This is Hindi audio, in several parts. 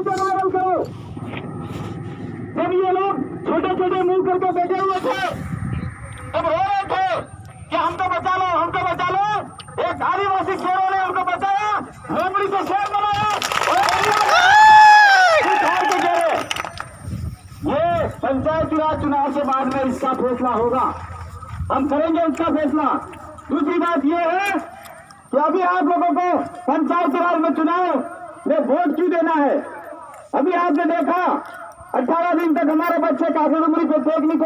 से वायरल करो। जब ये लोग छोटे छोटे मुंह करके बैठे हुए थे, जब रो रहे थे कि हमको बचा लो, हमको बचा लो, एक आदिवासी शेरों ने उनको बचाया, लोमड़ी से शेर बनाया ये पंचायती राज चुनाव के बाद में इसका फैसला होगा, हम करेंगे इसका फैसला। दूसरी बात यह है कि अभी आप लोगों को पंचायती राज में चुनाव में वोट क्यों देना है। अभी आपने देखा 18 दिन तक हमारे बच्चे काफी उम्र को टेक्निक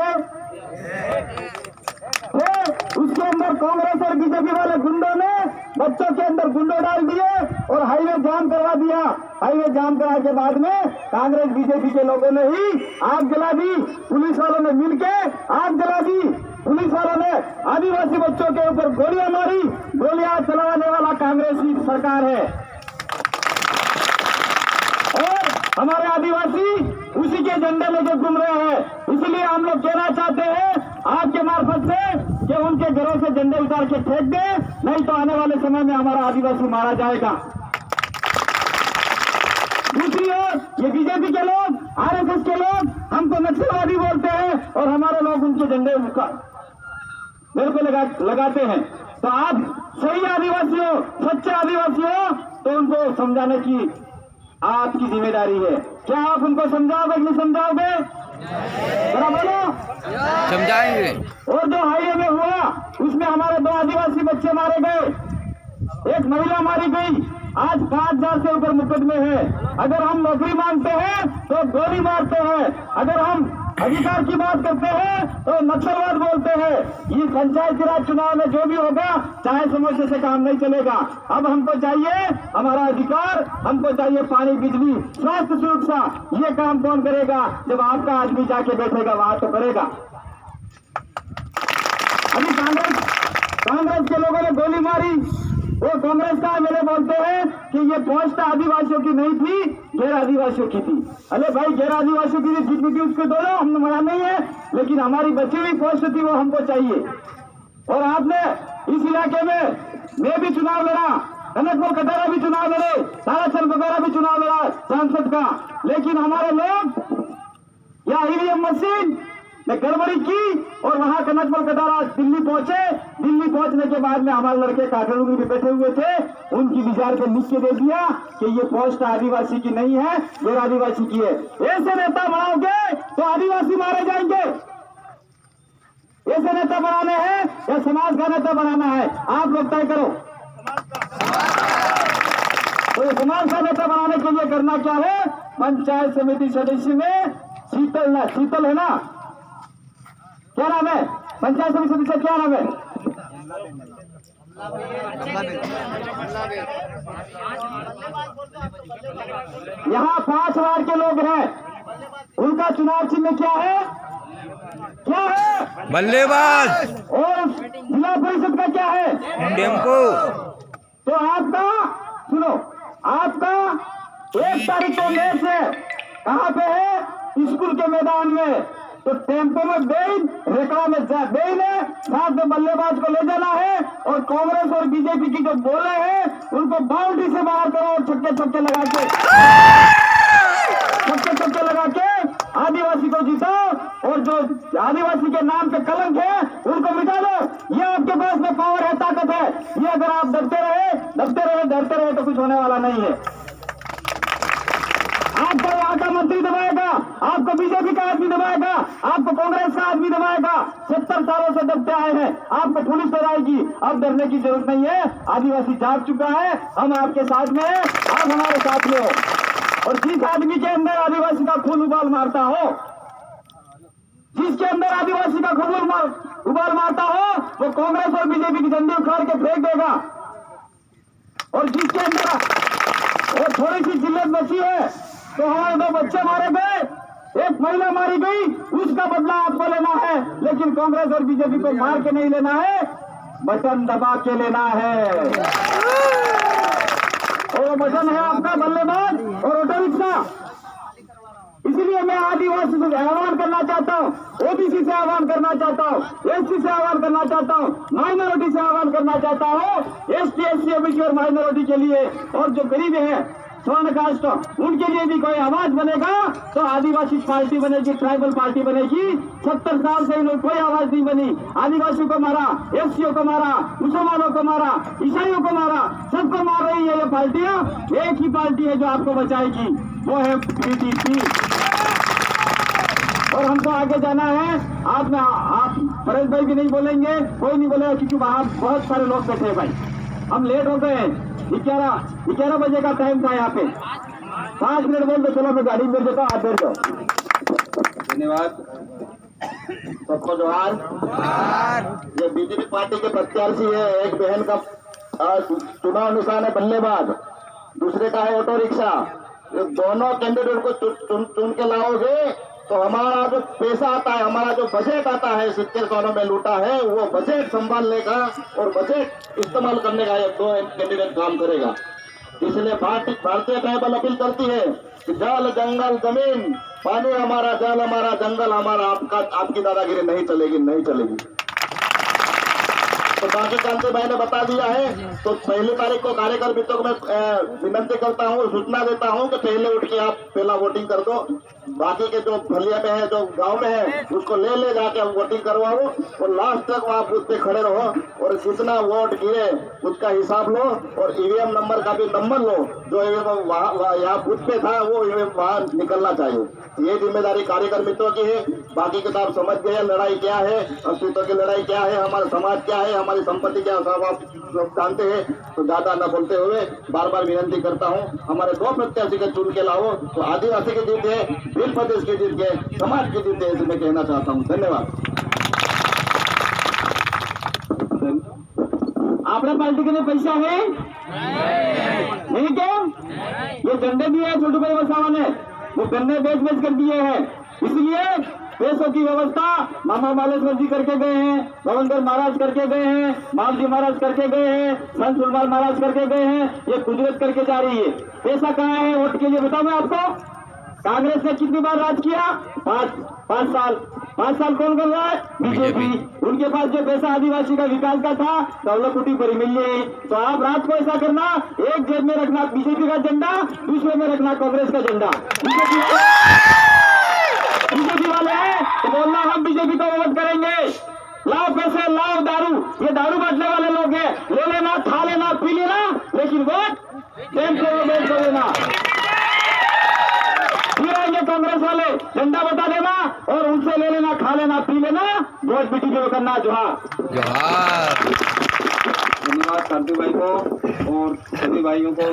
उसके अंदर कांग्रेस और बीजेपी वाले गुंडों ने बच्चों के अंदर गुंडों डाल दिए और हाईवे जाम करवा दिया। हाईवे जाम करा के बाद में कांग्रेस बीजेपी के लोगों ने ही आग जला दी, पुलिस वालों ने मिलके आग जला दी। पुलिस वालों ने आदिवासी बच्चों के ऊपर गोलियां मारी, गोलियां चलाने वाला कांग्रेस की सरकार है और हमारे आदिवासी उसी के झंडे लेके घूम रहे हैं। इसलिए हम लोग कहना चाहते हैं आपके मार्फत से कि उनके घरों से झंडे उतार के फेंक दे, नहीं तो आने वाले समय में हमारा आदिवासी मारा जाएगा। दूसरी ओर ये बीजेपी के लोग, आरएसएस के लोग हमको नक्सलवादी बोलते हैं और हमारे लोग उनके झंडे मेरे को लगाते हैं। तो आप सही आदिवासी हो, सच्चे आदिवासी हो, तो उनको समझाने की आपकी जिम्मेदारी है। क्या आप उनको समझाओगे कि नहीं समझाओगे? जरा बोलो। समझाएंगे। और जो हाईवे में हुआ उसमें हमारे 2 आदिवासी बच्चे मारे गए, एक महिला मारी गई, आज 5000 से ऊपर मुकदमे हैं। अगर हम नौकरी मांगते हैं तो गोली मारते हैं, अगर हम अधिकार की बात करते हैं तो नक्सलवाद बोलते हैं। ये पंचायती राज चुनाव में जो भी होगा चाहे समोसे से काम नहीं चलेगा। अब हमको चाहिए हमारा अधिकार, हमको चाहिए पानी, बिजली, स्वास्थ्य सुरक्षा। ये काम कौन करेगा? जब आपका आदमी जाके बैठेगा वहां तो करेगा। अभी कांग्रेस के लोगों ने गोली मारी, वो कांग्रेस का एमएलए बोलते हैं कि ये पोस्ट आदिवासियों की नहीं थी, गैर आदिवासियों की थी। अरे भाई, गैर आदिवासियों की जितनी थी उसको दो, हमने मना नहीं है, लेकिन हमारी बची हुई पोस्ट थी वो हमको चाहिए। और आपने इस इलाके में मैं भी चुनाव लड़ा, कनकपुर कटारा भी चुनाव लड़े, ताराचंद वगैरह भी चुनाव लड़ा सांसद का, लेकिन हमारे लोग या ईवीएम मशीन ने गड़बड़ी की और वहां कनकपुर कटारा दिल्ली पहुंचे। दिल्ली पहुंचने के बाद में हमारे लड़के काठगड़ू में बैठे हुए थे, उनकी विचार पे लिख के दे दिया कि ये पोस्ट आदिवासी की नहीं है, गैर आदिवासी की है। ऐसे नेता बनाओगे तो आदिवासी मारे जाएंगे। ऐसे नेता बनाने हैं या समाज का नेता बनाना है, आप लोग तय करो। तो समाज का नेता बनाने के लिए करना क्या है? पंचायत समिति सदस्य में शीतल है ना, क्या नाम है पंचायत समिति सदस्य, क्या नाम है? यहाँ 5 वार्ड के लोग हैं, उनका चुनाव चिन्ह क्या है? क्या है? बल्लेबाज। और जिला परिषद का क्या है? टेम्पो। तो आपका सुनो, आपका 1 तारीख को मैच है, कहाँ पे है? स्कूल के मैदान में। तो टेम्पो में बेन, रेखा में बेन है, साथ में बल्लेबाज को ले जाना है और कांग्रेस और बीजेपी की जो बोले हैं उनको बाउंड्री से बाहर करो और छक्के लगा के आदिवासी को जिताओ और जो आदिवासी के नाम पे कलंक है उनको मिटा दो। ये आपके पास में पावर है, ताकत है। ये अगर आप डरते रहे तो कुछ होने वाला नहीं है। आपको यहाँ का मंत्री दबाएगा, आपको बीजेपी का आदमी दबाएगा, आपको कांग्रेस का आदमी दबाएगा। 70 सालों से दबते आए हैं, आपको पुलिस डराएगी। अब डरने की जरूरत नहीं है, आदिवासी जाग चुका है, हम आपके साथ में हैं, आप हमारे साथ में हो। और जिस आदमी के अंदर आदिवासी का खून उबाल मारता हो, जिसके अंदर आदिवासी का खून उबाल मारता हो, वो कांग्रेस और बीजेपी की झंडी उखाड़ के फेंक देगा। और जिसके अंदर वो थोड़ी सी जिल्लत बची है, तो हमारे 2 बच्चे मारे गए, एक महिला मारी गई, उसका बदला आपको लेना है। लेकिन कांग्रेस और बीजेपी को मार के नहीं लेना है, बटन दबा के लेना है। और बटन है आपका बल्लेबाज और ऑटो रिक्शा। इसलिए मैं आदिवासी से आह्वान करना चाहता हूँ, ओबीसी से आह्वान करना चाहता हूँ, एससी से आह्वान करना चाहता हूँ, माइनॉरिटी से आह्वान करना चाहता हूँ, एसटी, एससी, ओबीसी और माइनॉरिटी के लिए। और जो गरीब हैं, स्वर्ण कास्ट, उनके लिए भी कोई आवाज बनेगा तो आदिवासी पार्टी बनेगी, ट्राइबल पार्टी बनेगी। 70 साल से इन लोग कोई आवाज नहीं बनी। आदिवासियों को मारा, एससीओ को मारा, मुसलमानों को मारा, ईसाइयों को मारा, सबको मार रही है ये पार्टियां। एक ही पार्टी है जो आपको बचाएगी, वो है बीजेपी। और हमको आगे जाना है। आप परेश भाई भी नहीं बोलेंगे, कोई नहीं बोलेगा, क्योंकि वहां बहुत सारे लोग बैठे हैं भाई। हम लेट हो गए हैं, 11 बजे का टाइम था यहाँ पे। 5 मिनट बोल दो, चलो मैं गाड़ी में देता हूँ, आप बैठ जाओ। धन्यवाद सबको जोहार। ये बीजेपी पार्टी के प्रत्याशी है। एक बहन का चुनाव निशान है बल्लेबाज, दूसरे का है ऑटो रिक्शा। ये दोनों कैंडिडेट को चुन के लाओगे तो हमारा जो पैसा आता है, हमारा जो बजट आता है 70 सालों में लूटा है, वो बजट संभालने का और बजट इस्तेमाल करने का ये 2 कैंडिडेट काम करेगा। इसलिए भारतीय ट्राइबल अपील करती है कि जल जंगल जमीन पानी हमारा, जल हमारा, जंगल हमारा, आपकी दादागिरी नहीं चलेगी, नहीं चलेगी। तो बाकी कांति भाई ने बता दिया है। तो 1 तारीख को कार्यकर्ताओं को मैं विनती करता हूँ, सूचना देता हूँ कि पहले उठ के आप पहला वोटिंग कर दो। बाकी के जो फलिया में है, जो गांव में है, उसको ले जाके हम वोटिंग करवाओ और लास्ट तक वहाँ बूथ पे खड़े रहो और कितना वोट गिरे उसका हिसाब लो और ईवीएम नंबर का भी नंबर लो। जो यहाँ बूथ पे था वो वहाँ निकलना चाहिए। ये जिम्मेदारी कार्यकर्ताओं की है। बाकी के तो आप समझ गए लड़ाई क्या है, अस्तित्व की लड़ाई क्या है, हमारा समाज क्या है, हमारी संपत्ति क्या है, सब आप जानते हैं। तो ज्यादा न बोलते हुए बार बार विनती करता हूँ, हमारे 2 प्रत्याशी के चुन के लाओ। तो आदिवासी की जीत है, भील प्रदेश की जीत है, समाज की जीत है, इसे मैं कहना चाहता हूँ। धन्यवाद। आपने पार्टी के लिए पैसा है नहीं क्या? ये झंडे दिए हैं छोटू भाई वसावा ने, वो गन्ने बेच कर दिए हैं। इसलिए पैसों की व्यवस्था मामा बालेश्वर जी करके गए हैं, भवनकर महाराज करके गए हैं, माम जी महाराज करके गए हैं, संत सुलवाल महाराज करके गए हैं। ये कुदरत करके जा रही है। पैसा कहाँ है वोट के लिए बताओ मैं आपको। कांग्रेस ने कितनी बार राज किया? 5 साल। 5 साल कौन कर रहा है? बीजेपी। उनके पास जो पैसा आदिवासी का विकास का था दौलत कुटी पर मिल गई। तो आप रात को ऐसा करना, एक जेब में रखना बीजेपी का झंडा, दूसरे में रखना कांग्रेस का झंडा। बीजेपी वाले हैं तो बोलना हम बीजेपी को वोट करेंगे। लाओ पैसे, लाओ दारू, ये दारू बांटने वाले लोग हैं। ले लेना, खा लेना, पी लेना, लेकिन वोट प्रेम से वोट कर देना। फिर आएंगे कांग्रेस वाले, झंडा बता देना और उनसे ले लेना, खा लेना, पी लेना, वोट बीजेपी को करना। जोहार। जोहार। धन्यवाद कांति भाई को और सभी भाइयों को।